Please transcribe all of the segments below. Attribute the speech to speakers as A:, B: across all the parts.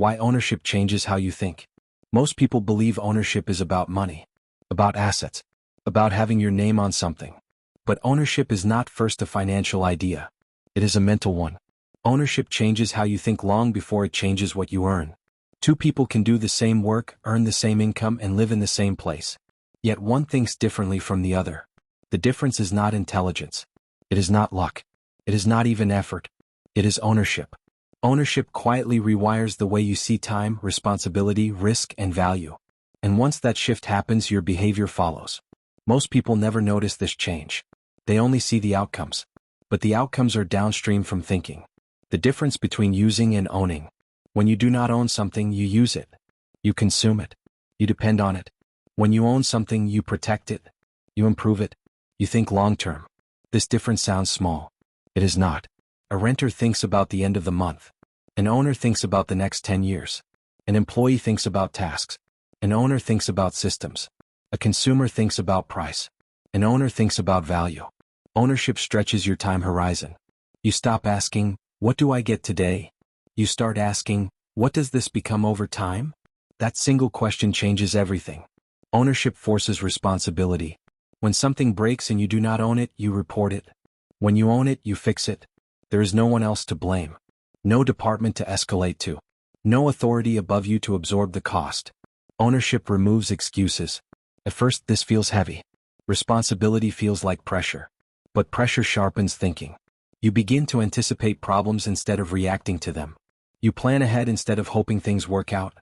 A: Why ownership changes how you think. Most people believe ownership is about money, about assets, about having your name on something. But ownership is not first a financial idea. It is a mental one. Ownership changes how you think long before it changes what you earn. Two people can do the same work, earn the same income, and live in the same place. Yet one thinks differently from the other. The difference is not intelligence. It is not luck. It is not even effort. It is ownership. Ownership quietly rewires the way you see time, responsibility, risk, and value. And once that shift happens, your behavior follows. Most people never notice this change. They only see the outcomes. But the outcomes are downstream from thinking. The difference between using and owning. When you do not own something, you use it. You consume it. You depend on it. When you own something, you protect it. You improve it. You think long-term. This difference sounds small. It is not. A renter thinks about the end of the month. An owner thinks about the next 10 years. An employee thinks about tasks. An owner thinks about systems. A consumer thinks about price. An owner thinks about value. Ownership stretches your time horizon. You stop asking, what do I get today? You start asking, what does this become over time? That single question changes everything. Ownership forces responsibility. When something breaks and you do not own it, you report it. When you own it, you fix it. There is no one else to blame. No department to escalate to. No authority above you to absorb the cost. Ownership removes excuses. At first, this feels heavy. Responsibility feels like pressure. But pressure sharpens thinking. You begin to anticipate problems instead of reacting to them. You plan ahead instead of hoping things work out.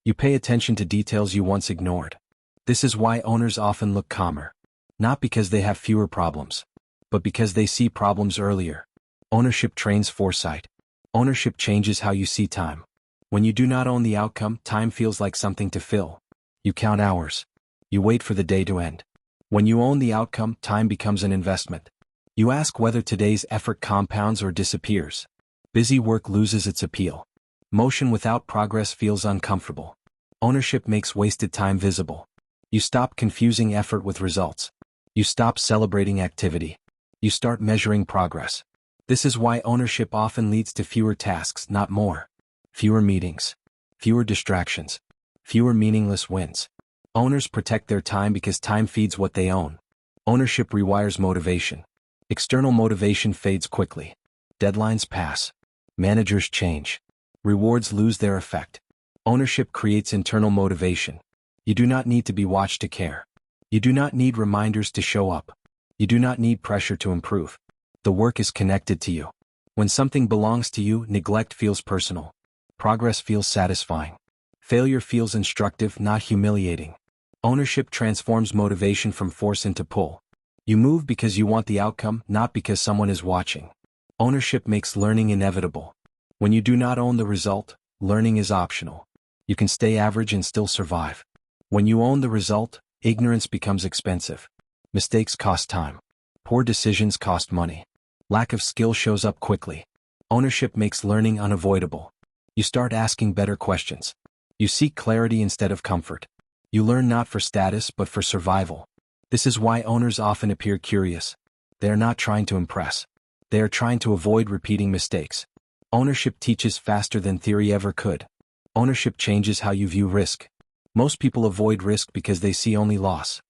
A: You pay attention to details you once ignored. This is why owners often look calmer. Not because they have fewer problems, but because they see problems earlier. Ownership trains foresight. Ownership changes how you see time. When you do not own the outcome, time feels like something to fill. You count hours. You wait for the day to end. When you own the outcome, time becomes an investment. You ask whether today's effort compounds or disappears. Busy work loses its appeal. Motion without progress feels uncomfortable. Ownership makes wasted time visible. You stop confusing effort with results. You stop celebrating activity. You start measuring progress. This is why ownership often leads to fewer tasks, not more. Fewer meetings. Fewer distractions. Fewer meaningless wins. Owners protect their time because time feeds what they own. Ownership rewires motivation. External motivation fades quickly. Deadlines pass. Managers change. Rewards lose their effect. Ownership creates internal motivation. You do not need to be watched to care. You do not need reminders to show up. You do not need pressure to improve. The work is connected to you. When something belongs to you, neglect feels personal. Progress feels satisfying. Failure feels instructive, not humiliating. Ownership transforms motivation from force into pull. You move because you want the outcome, not because someone is watching. Ownership makes learning inevitable. When you do not own the result, learning is optional. You can stay average and still survive. When you own the result, ignorance becomes expensive. Mistakes cost time. Poor decisions cost money. Lack of skill shows up quickly. Ownership makes learning unavoidable. You start asking better questions. You seek clarity instead of comfort. You learn not for status but for survival. This is why owners often appear curious. They are not trying to impress. They are trying to avoid repeating mistakes. Ownership teaches faster than theory ever could. Ownership changes how you view risk. Most people avoid risk because they see only loss.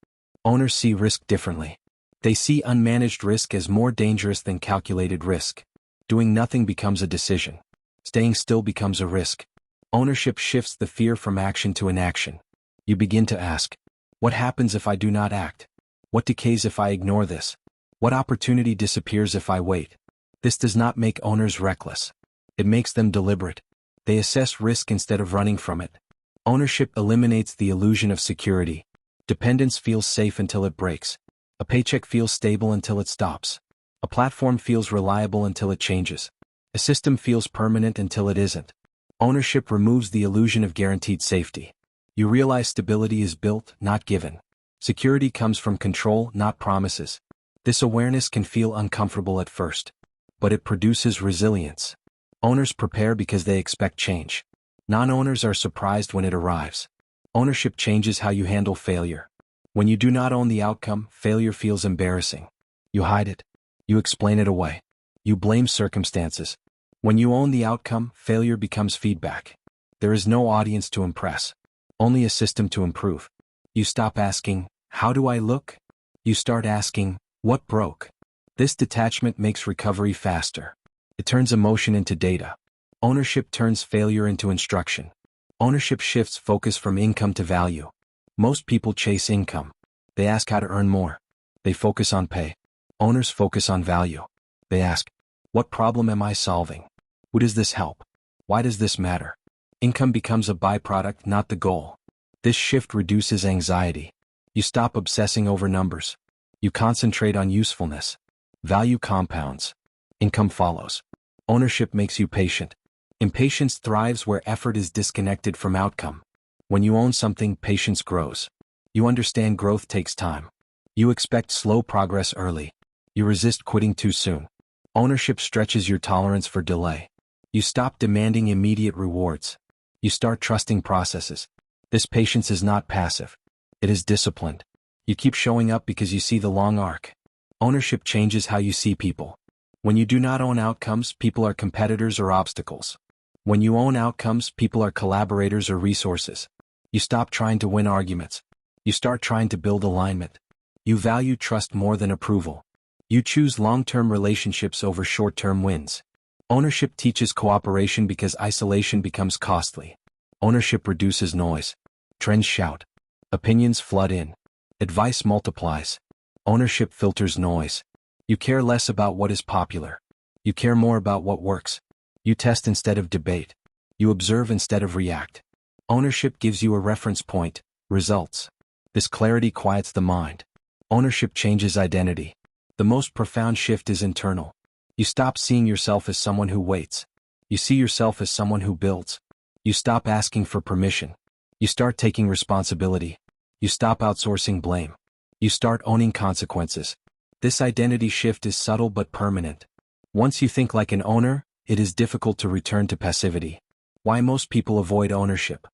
A: Owners see risk differently. They see unmanaged risk as more dangerous than calculated risk. Doing nothing becomes a decision. Staying still becomes a risk. Ownership shifts the fear from action to inaction. You begin to ask, what happens if I do not act? What decays if I ignore this? What opportunity disappears if I wait? This does not make owners reckless. It makes them deliberate. They assess risk instead of running from it. Ownership eliminates the illusion of security. Dependence feels safe until it breaks. A paycheck feels stable until it stops. A platform feels reliable until it changes. A system feels permanent until it isn't. Ownership removes the illusion of guaranteed safety. You realize stability is built, not given. Security comes from control, not promises. This awareness can feel uncomfortable at first, but it produces resilience. Owners prepare because they expect change. Non-owners are surprised when it arrives. Ownership changes how you handle failure. When you do not own the outcome, failure feels embarrassing. You hide it. You explain it away. You blame circumstances. When you own the outcome, failure becomes feedback. There is no audience to impress, only a system to improve. You stop asking, "How do I look?" You start asking, "What broke?" This detachment makes recovery faster. It turns emotion into data. Ownership turns failure into instruction. Ownership shifts focus from income to value. Most people chase income. They ask how to earn more. They focus on pay. Owners focus on value. They ask, "What problem am I solving? Who does this help? Why does this matter?" Income becomes a byproduct, not the goal. This shift reduces anxiety. You stop obsessing over numbers. You concentrate on usefulness. Value compounds. Income follows. Ownership makes you patient. Impatience thrives where effort is disconnected from outcome. When you own something, patience grows. You understand growth takes time. You expect slow progress early. You resist quitting too soon. Ownership stretches your tolerance for delay. You stop demanding immediate rewards. You start trusting processes. This patience is not passive. It is disciplined. You keep showing up because you see the long arc. Ownership changes how you see people. When you do not own outcomes, people are competitors or obstacles. When you own outcomes, people are collaborators or resources. You stop trying to win arguments. You start trying to build alignment. You value trust more than approval. You choose long-term relationships over short-term wins. Ownership teaches cooperation because isolation becomes costly. Ownership reduces noise. Trends shout. Opinions flood in. Advice multiplies. Ownership filters noise. You care less about what is popular. You care more about what works. You test instead of debate. You observe instead of react. Ownership gives you a reference point, results. This clarity quiets the mind. Ownership changes identity. The most profound shift is internal. You stop seeing yourself as someone who waits. You see yourself as someone who builds. You stop asking for permission. You start taking responsibility. You stop outsourcing blame. You start owning consequences. This identity shift is subtle but permanent. Once you think like an owner, it is difficult to return to passivity. Why most people avoid ownership?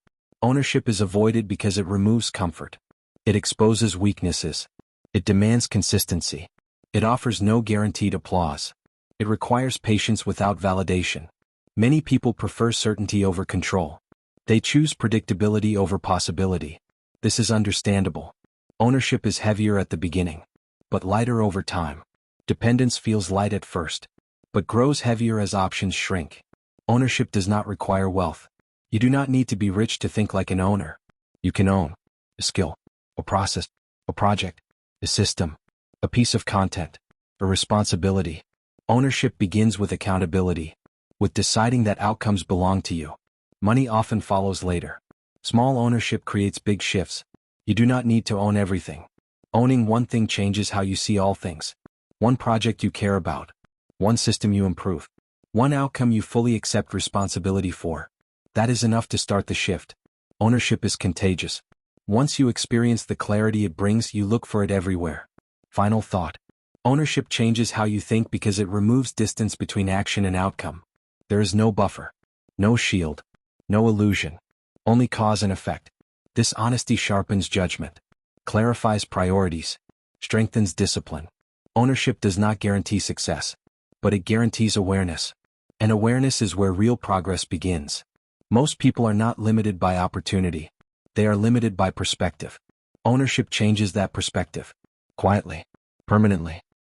A: Ownership is avoided because it removes comfort. It exposes weaknesses. It demands consistency. It offers no guaranteed applause. It requires patience without validation. Many people prefer certainty over control. They choose predictability over possibility. This is understandable. Ownership is heavier at the beginning, but lighter over time. Dependence feels light at first, but grows heavier as options shrink. Ownership does not require wealth. You do not need to be rich to think like an owner. You can own a skill, a process, a project, a system, a piece of content, a responsibility. Ownership begins with accountability, with deciding that outcomes belong to you. Money often follows later. Small ownership creates big shifts. You do not need to own everything. Owning one thing changes how you see all things. One project you care about. One system you improve. One outcome you fully accept responsibility for. That is enough to start the shift. Ownership is contagious. Once you experience the clarity it brings, you look for it everywhere. Final thought. Ownership changes how you think because it removes distance between action and outcome. There is no buffer. No shield. No illusion. Only cause and effect. This honesty sharpens judgment, clarifies priorities, strengthens discipline. Ownership does not guarantee success, but it guarantees awareness. And awareness is where real progress begins. Most people are not limited by opportunity. They are limited by perspective. Ownership changes that perspective. Quietly. Permanently.